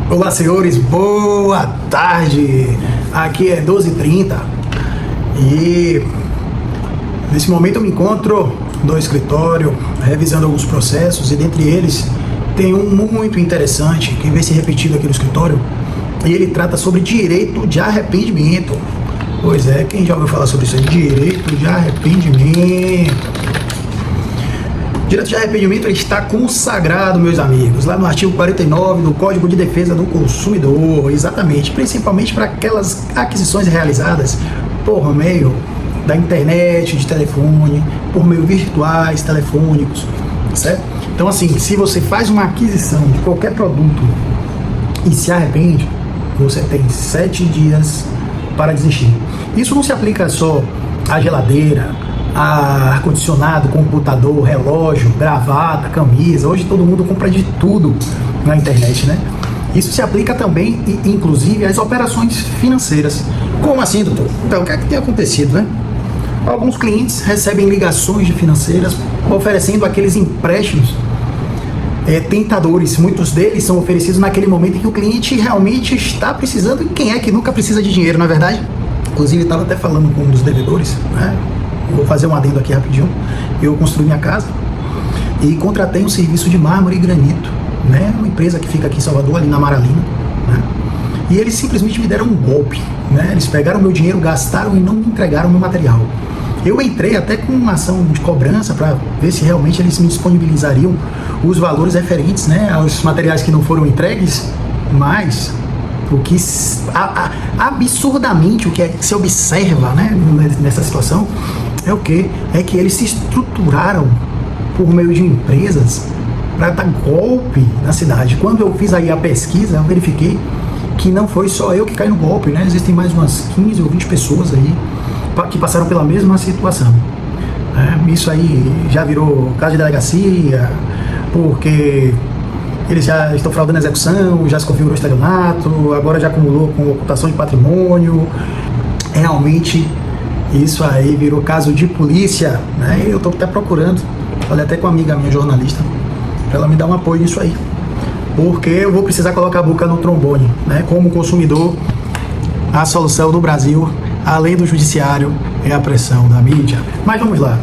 Olá, senhores, boa tarde. Aqui é 12h30 e nesse momento eu me encontro no escritório revisando alguns processos e dentre eles tem um muito interessante que vem se repetindo aqui no escritório e ele trata sobre direito de arrependimento. Pois é, quem já ouviu falar sobre isso aí? Direito de arrependimento. Direito de arrependimento está consagrado, meus amigos, lá no artigo 49 do Código de Defesa do Consumidor, exatamente, principalmente para aquelas aquisições realizadas por meio da internet, de telefone, por meio virtuais, telefônicos, certo? Então, assim, se você faz uma aquisição de qualquer produto e se arrepende, você tem 7 dias para desistir. Isso não se aplica só à geladeira, ar-condicionado, computador, relógio, gravata, camisa. Hoje todo mundo compra de tudo na internet, né? Isso se aplica também, inclusive, às operações financeiras. Como assim, doutor? Então, o que é que tem acontecido, né? Alguns clientes recebem ligações de financeiras oferecendo aqueles empréstimos tentadores. Muitos deles são oferecidos naquele momento em que o cliente realmente está precisando. E quem é que nunca precisa de dinheiro, na é verdade? Inclusive, estava até falando com um dos devedores, né? Vou fazer um adendo aqui rapidinho. Eu construí minha casa e contratei um serviço de mármore e granito, né? Uma empresa que fica aqui em Salvador, ali na Maralina, né? E eles simplesmente me deram um golpe, né? Eles pegaram meu dinheiro, gastaram e não me entregaram meu material. Eu entrei até com uma ação de cobrança para ver se realmente eles me disponibilizariam os valores referentes, né, aos materiais que não foram entregues, mas o que absurdamente o que se observa, né, nessa situação é o que? É que eles se estruturaram por meio de empresas para dar golpe na cidade. Quando eu fiz aí a pesquisa, eu verifiquei que não foi só eu que caí no golpe, né? Existem mais umas 15 ou 20 pessoas aí que passaram pela mesma situação. Isso aí já virou caso de delegacia, porque eles já estão fraudando a execução, já se configurou estelionato, agora já acumulou com ocultação de patrimônio. Realmente isso aí virou caso de polícia, né? Eu estou até procurando, falei até com uma amiga minha jornalista, para ela me dar um apoio nisso aí, porque eu vou precisar colocar a boca no trombone, né? Como consumidor, a solução do Brasil, além do judiciário, é a pressão da mídia. Mas vamos lá,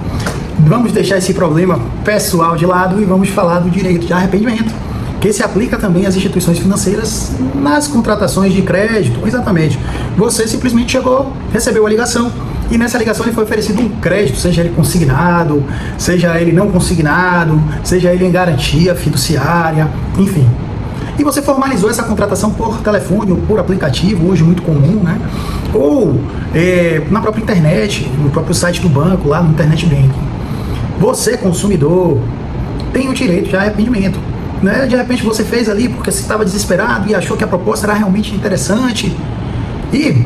vamos deixar esse problema pessoal de lado e vamos falar do direito de arrependimento, que se aplica também às instituições financeiras nas contratações de crédito. Exatamente, você simplesmente chegou, recebeu a ligação e nessa ligação ele foi oferecido um crédito, seja ele consignado, seja ele não consignado, seja ele em garantia fiduciária, enfim. E você formalizou essa contratação por telefone ou por aplicativo, hoje muito comum, né? Ou na própria internet, no próprio site do banco, lá no Internet Banking. Você, consumidor, tem o direito de arrependimento, né? De repente você fez ali porque você estava desesperado e achou que a proposta era realmente interessante e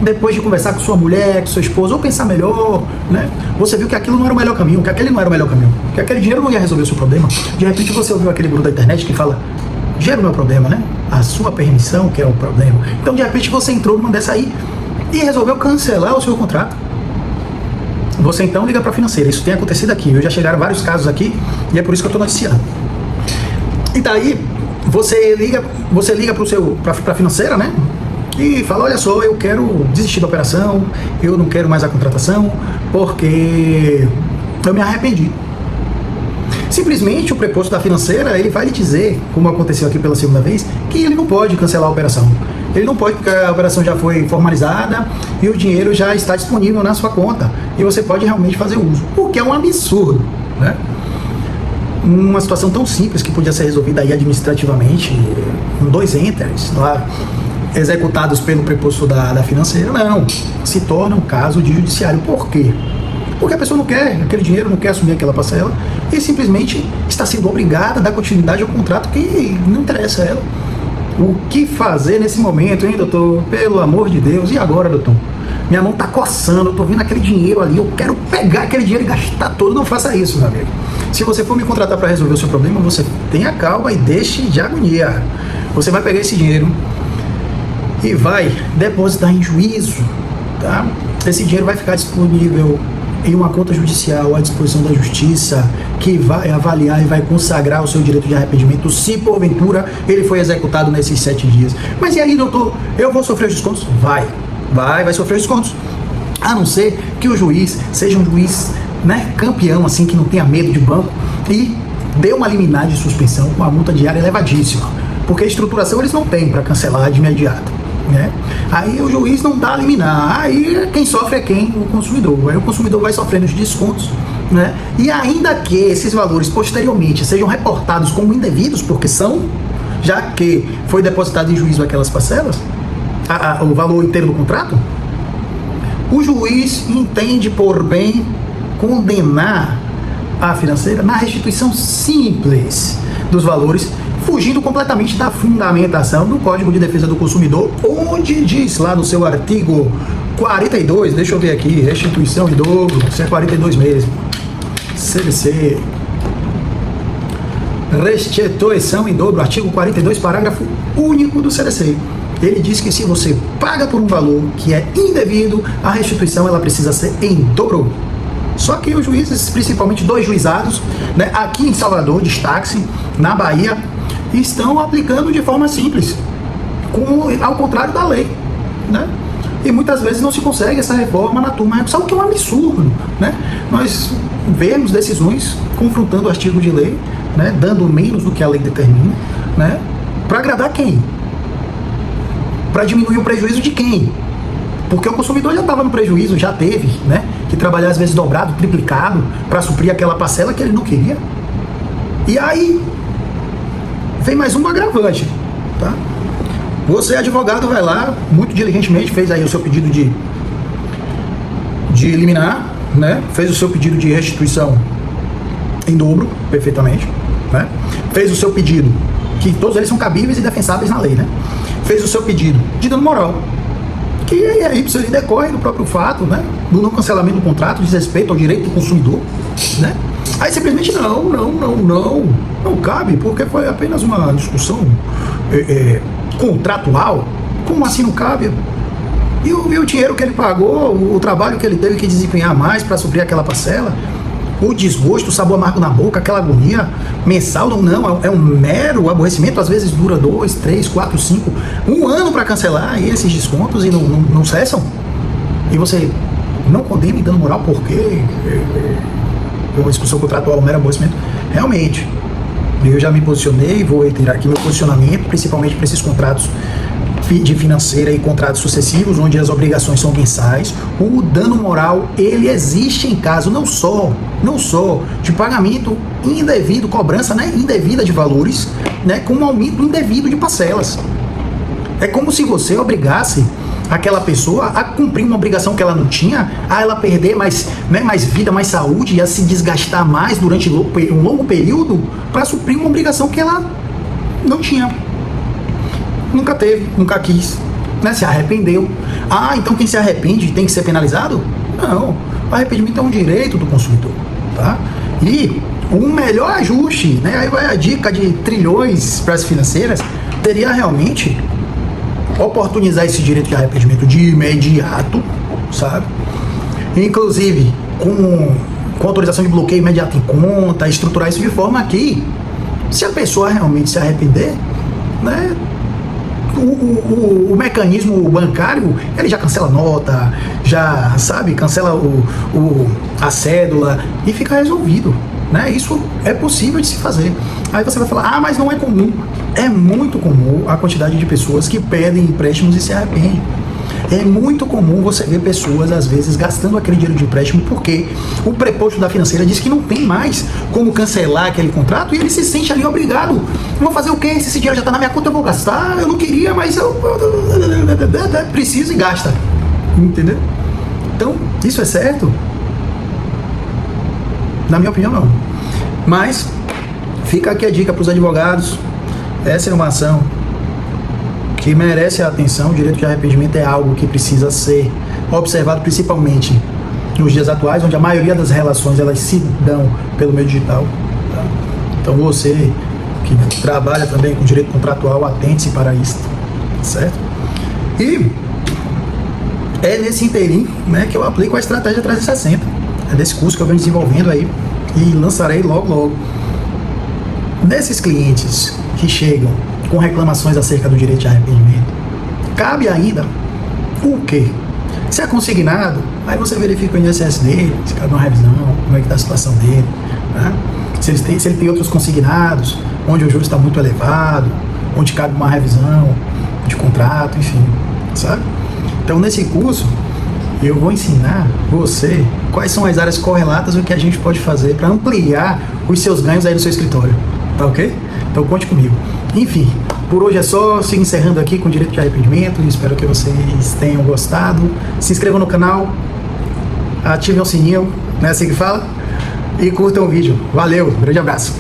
depois de conversar com sua mulher, com sua esposa, ou pensar melhor, né? Você viu que aquilo não era o melhor caminho, que aquele não era o melhor caminho, que aquele dinheiro não ia resolver o seu problema. De repente você ouviu aquele guru da internet que fala: dinheiro não é o problema, né? A sua permissão que é o problema. Então de repente você entrou numa dessa aí e resolveu cancelar o seu contrato. Você então liga para a financeira. Isso tem acontecido aqui, já chegaram vários casos aqui e é por isso que eu estou noticiando. E daí você liga para a financeira, né? E fala: olha só, eu quero desistir da operação, eu não quero mais a contratação, porque eu me arrependi. Simplesmente o preposto da financeira, ele vai lhe dizer, como aconteceu aqui pela segunda vez, que ele não pode cancelar a operação. Ele não pode, porque a operação já foi formalizada e o dinheiro já está disponível na sua conta. E você pode realmente fazer uso, o que é um absurdo, né? Uma situação tão simples que podia ser resolvida aí administrativamente, com 2 enters lá, executados pelo preposto da financeira, não. Se torna um caso de judiciário. Por quê? Porque a pessoa não quer aquele dinheiro, não quer assumir aquela parcela e simplesmente está sendo obrigada a dar continuidade ao contrato que não interessa a ela. O que fazer nesse momento, hein, doutor? Pelo amor de Deus. E agora, doutor? Minha mão está coçando, eu estou vendo aquele dinheiro ali, eu quero pegar aquele dinheiro e gastar todo. Não faça isso, meu amigo. Se você for me contratar para resolver o seu problema, você tenha calma e deixe de agonia. Você vai pegar esse dinheiro e vai depositar em juízo, tá? Esse dinheiro vai ficar disponível em uma conta judicial à disposição da justiça, que vai avaliar e vai consagrar o seu direito de arrependimento se porventura ele foi executado nesses 7 dias. Mas e aí, doutor, eu vou sofrer os descontos? Vai sofrer os descontos. A não ser que o juiz seja um juiz, né, campeão, assim, que não tenha medo de banco e dê uma liminar de suspensão com a multa diária elevadíssima. Porque a estruturação eles não têm para cancelar de imediato, né? Aí o juiz não dá liminar, aí quem sofre é quem? O consumidor. Aí o consumidor vai sofrendo os descontos, né? E ainda que esses valores posteriormente sejam reportados como indevidos, porque são, já que foi depositado em juízo aquelas parcelas, o valor inteiro do contrato, o juiz entende por bem condenar a financeira na restituição simples dos valores, fugindo completamente da fundamentação do Código de Defesa do Consumidor, onde diz lá no seu artigo 42, deixa eu ver aqui, restituição em dobro, isso é 42 mesmo, CDC, restituição em dobro, artigo 42, parágrafo único do CDC. Ele diz que se você paga por um valor que é indevido, a restituição ela precisa ser em dobro. Só que os juízes, principalmente 2 juizados, né, aqui em Salvador, destaque-se, na Bahia, estão aplicando de forma simples, ao contrário da lei, né? E muitas vezes não se consegue essa reforma na turma. Sabe o que é um absurdo, né? Nós vemos decisões confrontando o artigo de lei, né, dando menos do que a lei determina, né? Para agradar quem? Para diminuir o prejuízo de quem? Porque o consumidor já estava no prejuízo, já teve, né, que trabalhar às vezes dobrado, triplicado, para suprir aquela parcela que ele não queria. E aí vem mais um agravante, tá? Você, advogado, vai lá, muito diligentemente, fez aí o seu pedido de liminar, né? Fez o seu pedido de restituição em dobro, perfeitamente, né? Fez o seu pedido, que todos eles são cabíveis e defensáveis na lei, né? Fez o seu pedido de dano moral, que aí decorre do próprio fato, né, do não cancelamento do contrato, diz respeito ao direito do consumidor, né? Aí simplesmente não cabe, porque foi apenas uma discussão contratual. Como assim não cabe? E o dinheiro que ele pagou, o trabalho que ele teve que desempenhar mais para suprir aquela parcela, o desgosto, o sabor amargo na boca, aquela agonia mensal, não, é um mero aborrecimento, às vezes dura 2, 3, 4, 5, 1 ano para cancelar esses descontos e não cessam. E você não condena em dano moral porque uma discussão contratual, um mero aborrecimento. Realmente, eu já me posicionei, vou reiterar aqui meu posicionamento, principalmente para esses contratos de financeira e contratos sucessivos, onde as obrigações são mensais. O dano moral, ele existe em caso não só de pagamento indevido, cobrança, né, indevida de valores, né, com um aumento indevido de parcelas. É como se você obrigasse aquela pessoa a cumprir uma obrigação que ela não tinha, a ela perder mais, né, mais vida, mais saúde, e a se desgastar mais durante um longo período para suprir uma obrigação que ela não tinha. Nunca teve, nunca quis, né? Se arrependeu. Ah, então quem se arrepende tem que ser penalizado? Não, o arrependimento é um direito do consumidor, tá? E o melhor ajuste, né? Aí vai a dica de trilhões para as financeiras, teria realmente oportunizar esse direito de arrependimento de imediato, sabe? Inclusive com autorização de bloqueio imediato em conta, estruturar isso de forma que, se a pessoa realmente se arrepender, né, o mecanismo bancário, ele já cancela a nota, já, sabe, cancela a cédula e fica resolvido, né? Isso é possível de se fazer. Aí você vai falar, mas não é comum. É muito comum a quantidade de pessoas que pedem empréstimos e se arrependem. É muito comum você ver pessoas, às vezes, gastando aquele dinheiro de empréstimo porque o preposto da financeira diz que não tem mais como cancelar aquele contrato e ele se sente ali obrigado. Vou fazer o quê? Se esse dinheiro já está na minha conta, eu vou gastar. Eu não queria, mas eu preciso e gasta. Entendeu? Então, isso é certo? Na minha opinião, não. Mas, fica aqui a dica para os advogados. Essa é uma ação que merece a atenção. O direito de arrependimento é algo que precisa ser observado, principalmente nos dias atuais, onde a maioria das relações elas se dão pelo meio digital, tá? Então você que trabalha também com direito contratual, atente-se para isso, certo? E é nesse inteirinho, né, que eu aplico a estratégia 360. É desse curso que eu venho desenvolvendo aí e lançarei logo, logo. Nesses clientes que chegam com reclamações acerca do direito de arrependimento, cabe ainda o quê? Se é consignado, aí você verifica o INSS dele, se cabe uma revisão, como é que está a situação dele, né? Se ele tem outros consignados, onde o juros está muito elevado, onde cabe uma revisão de contrato, enfim, sabe? Então, nesse curso, eu vou ensinar você quais são as áreas correlatas e o que a gente pode fazer para ampliar os seus ganhos aí no seu escritório, tá ok? Então, conte comigo. Enfim, por hoje é só, sigo encerrando aqui com direito de arrependimento, espero que vocês tenham gostado. Se inscrevam no canal, ativem o sininho, não é assim que fala? E curtam o vídeo. Valeu, grande abraço.